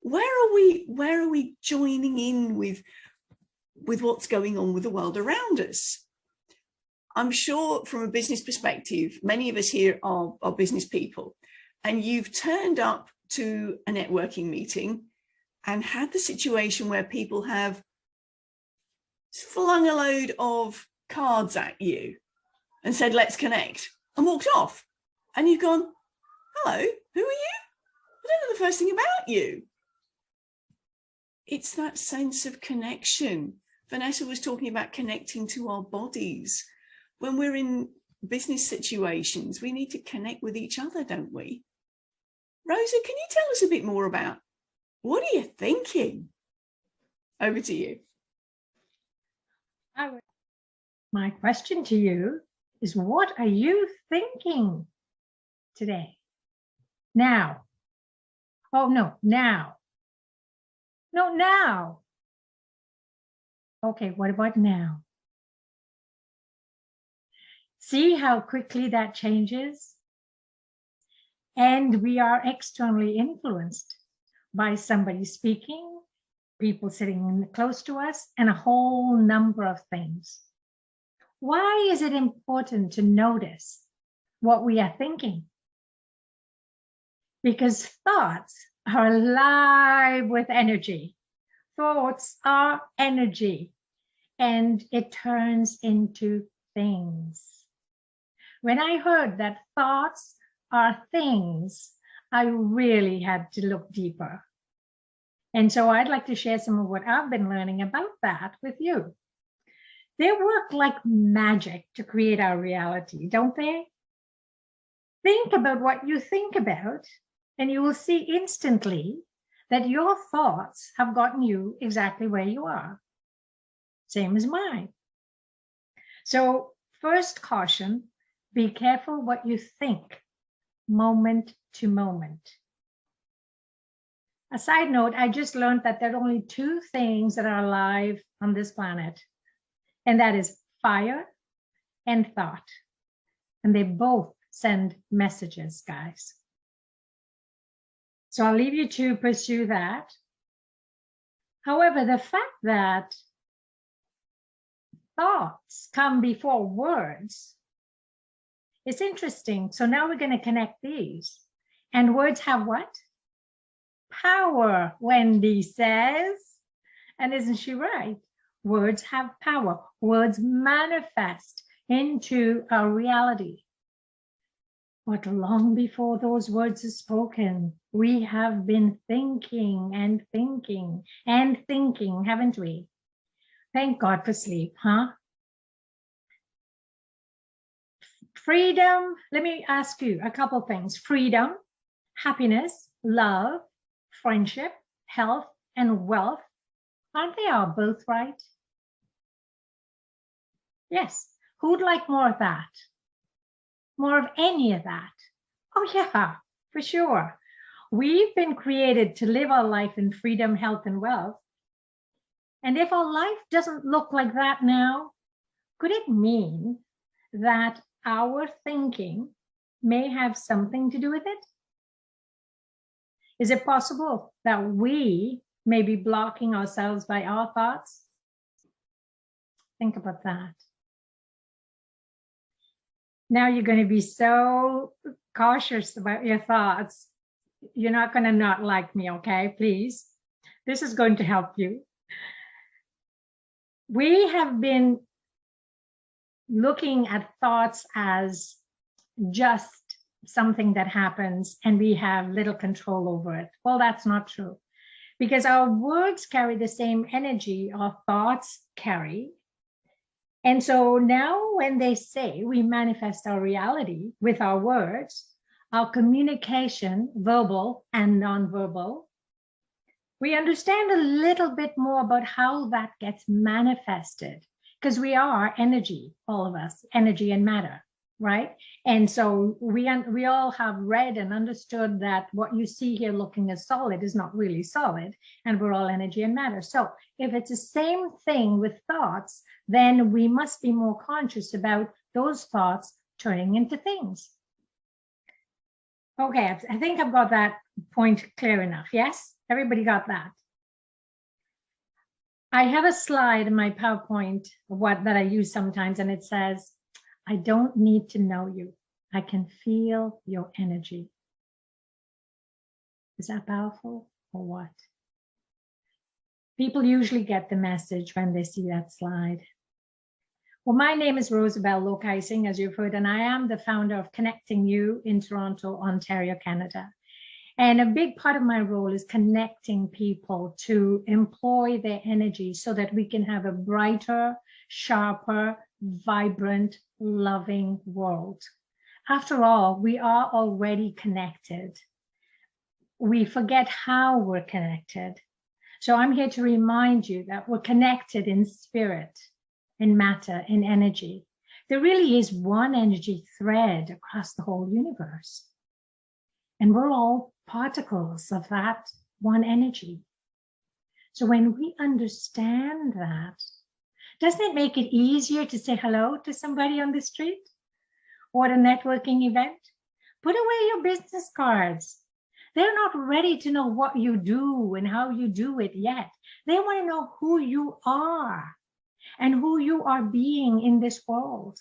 where are we joining in with what's going on with the world around us? I'm sure from a business perspective, many of us here are business people, and you've turned up to a networking meeting and had the situation where people have flung a load of cards at you and said, let's connect, and walked off. And you've gone, hello, who are you? I don't know the first thing about you. It's that sense of connection. Vanessa was talking about connecting to our bodies. When we're in business situations, we need to connect with each other, don't we? Rosa, can you tell us a bit more about what are you thinking? Over to you. My question to you is, what are you thinking today? Now. Oh, no, now. No, now. Okay, what about now? See how quickly that changes? And we are externally influenced by somebody speaking, people sitting close to us, and a whole number of things. Why is it important to notice what we are thinking? Because thoughts are alive with energy. Thoughts are energy, and it turns into things. When I heard that thoughts are things, I really had to look deeper. And so I'd like to share some of what I've been learning about that with you. They work like magic to create our reality, don't they? Think about what you think about, and you will see instantly that your thoughts have gotten you exactly where you are. Same as mine. So first caution, be careful what you think, moment to moment. A side note, I just learned that there are only two things that are alive on this planet, and that is fire and thought. And they both send messages, guys. So I'll leave you to pursue that. However, the fact that thoughts come before words is interesting. So now we're going to connect these. And words have what? Power, Wendy says. And isn't she right? Words have power. Words manifest into our reality. But long before those words are spoken, we have been thinking and thinking and thinking, haven't we? Thank God for sleep, huh? Freedom, let me ask you a couple things. Freedom, happiness, love, friendship, health, and wealth. Aren't they our birthright? Yes. Who'd like more of that? More of any of that? Oh yeah, for sure. We've been created to live our life in freedom, health, and wealth. And if our life doesn't look like that now, could it mean that our thinking may have something to do with it? Is it possible that we may be blocking ourselves by our thoughts? Think about that. Now you're going to be so cautious about your thoughts. You're not going to not like me, okay? Please. This is going to help you. We have been looking at thoughts as just something that happens and we have little control over it. Well, that's not true, because our words carry the same energy our thoughts carry. And so now when they say we manifest our reality with our words, our communication, verbal and nonverbal, we understand a little bit more about how that gets manifested, because we are energy, all of us, energy and matter, right? And so we all have read and understood that what you see here looking as solid is not really solid, and we're all energy and matter. So if it's the same thing with thoughts, then we must be more conscious about those thoughts turning into things. Okay, I think I've got that point clear enough, yes? Everybody got that? I have a slide in my PowerPoint that I use sometimes, and it says, I don't need to know you. I can feel your energy. Is that powerful or what? People usually get the message when they see that slide. Well, my name is Rosabelle Lokaisingh, as you've heard, and I am the founder of Connecting You in Toronto, Ontario, Canada. And a big part of my role is connecting people to employ their energy so that we can have a brighter, sharper, vibrant, loving world. After all, we are already connected. We forget how we're connected. So I'm here to remind you that we're connected in spirit, in matter, in energy. There really is one energy thread across the whole universe. And we're all particles of that one energy. So when we understand that, doesn't it make it easier to say hello to somebody on the street or at a networking event? Put away your business cards. They're not ready to know what you do and how you do it yet. They want to know who you are and who you are being in this world.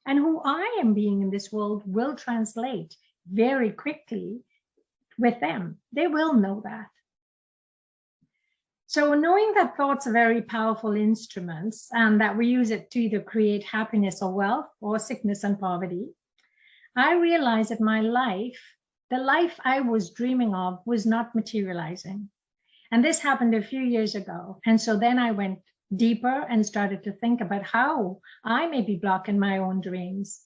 And who I am being in this world will translate very quickly with them. They will know that. So knowing that thoughts are very powerful instruments and that we use it to either create happiness or wealth or sickness and poverty, I realized that my life, the life I was dreaming of, was not materializing. And this happened a few years ago. And so then I went deeper and started to think about how I may be blocking my own dreams.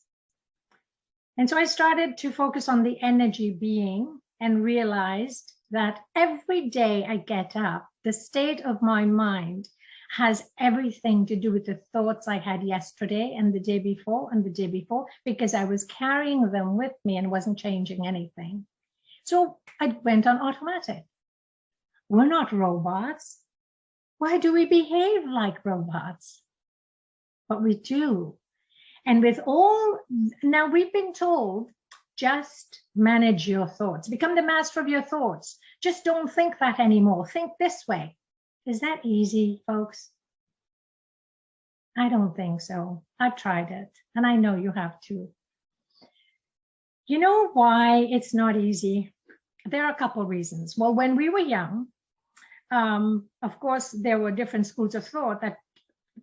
And so I started to focus on the energy being and realized that every day I get up, the state of my mind has everything to do with the thoughts I had yesterday and the day before and the day before, because I was carrying them with me and wasn't changing anything. So I went on automatic. We're not robots. Why do we behave like robots? But we do. And with all, now we've been told, just manage your thoughts, become the master of your thoughts. Just don't think that anymore. Think this way. Is that easy, folks? I don't think so. I've tried it, and I know you have too. You know why it's not easy? There are a couple of reasons. Well, when we were young, of course, there were different schools of thought that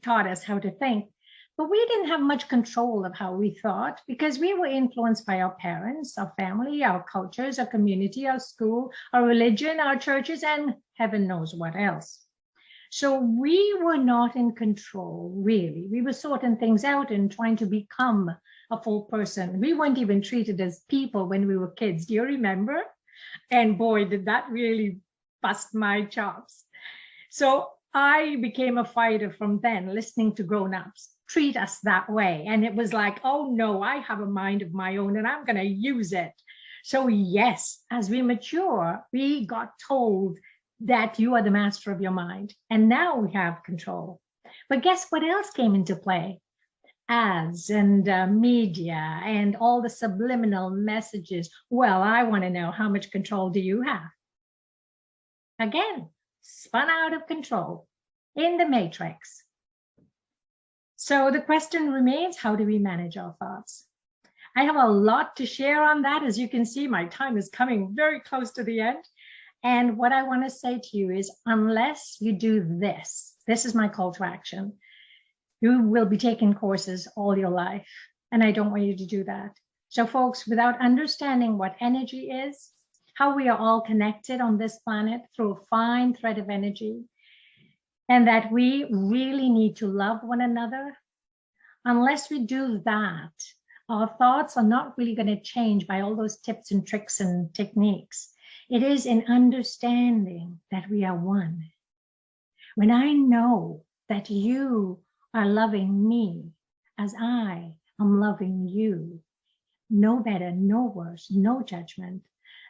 taught us how to think. But we didn't have much control of how we thought because we were influenced by our parents, our family, our cultures, our community, our school, our religion, our churches, and heaven knows what else. So we were not in control, really. We were sorting things out and trying to become a full person. We weren't even treated as people when we were kids. Do you remember? And boy, did that really bust my chops. So I became a fighter from then, listening to grown-ups treat us that way. And it was like, oh no, I have a mind of my own and I'm going to use it. So yes, as we mature, we got told that you are the master of your mind. And now we have control. But guess what else came into play? Ads and media and all the subliminal messages. Well, I want to know, how much control do you have? Again, spun out of control in the matrix. So the question remains, how do we manage our thoughts? I have a lot to share on that. As you can see, my time is coming very close to the end. And what I want to say to you is, unless you do this is my call to action. You will be taking courses all your life, and I don't want you to do that. So folks, without understanding what energy is, how we are all connected on this planet through a fine thread of energy, and that we really need to love one another. Unless we do that, our thoughts are not really going to change by all those tips and tricks and techniques. It is in understanding that we are one. When I know that you are loving me as I am loving you, no better, no worse, no judgment,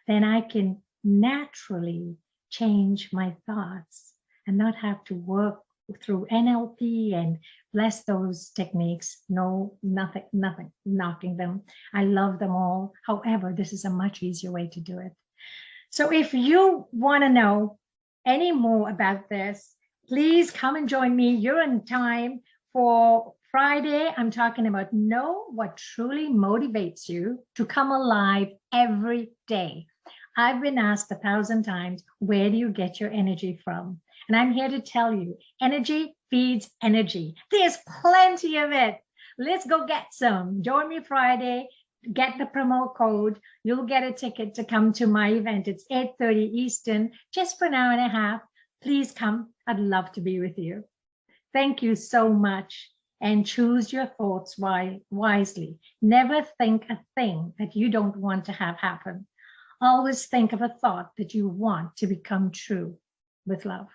then I can naturally change my thoughts and not have to work through NLP and bless those techniques. No, nothing, knocking them. I love them all. However, this is a much easier way to do it. So if you want to know any more about this, please come and join me. You're in time for Friday. I'm talking about know what truly motivates you to come alive every day. I've been asked 1,000 times, where do you get your energy from? And I'm here to tell you, energy feeds energy. There's plenty of it. Let's go get some. Join me Friday. Get the promo code. You'll get a ticket to come to my event. It's 8:30 Eastern, just for an hour and a half. Please come. I'd love to be with you. Thank you so much. And choose your thoughts wisely. Never think a thing that you don't want to have happen. Always think of a thought that you want to become true. With love.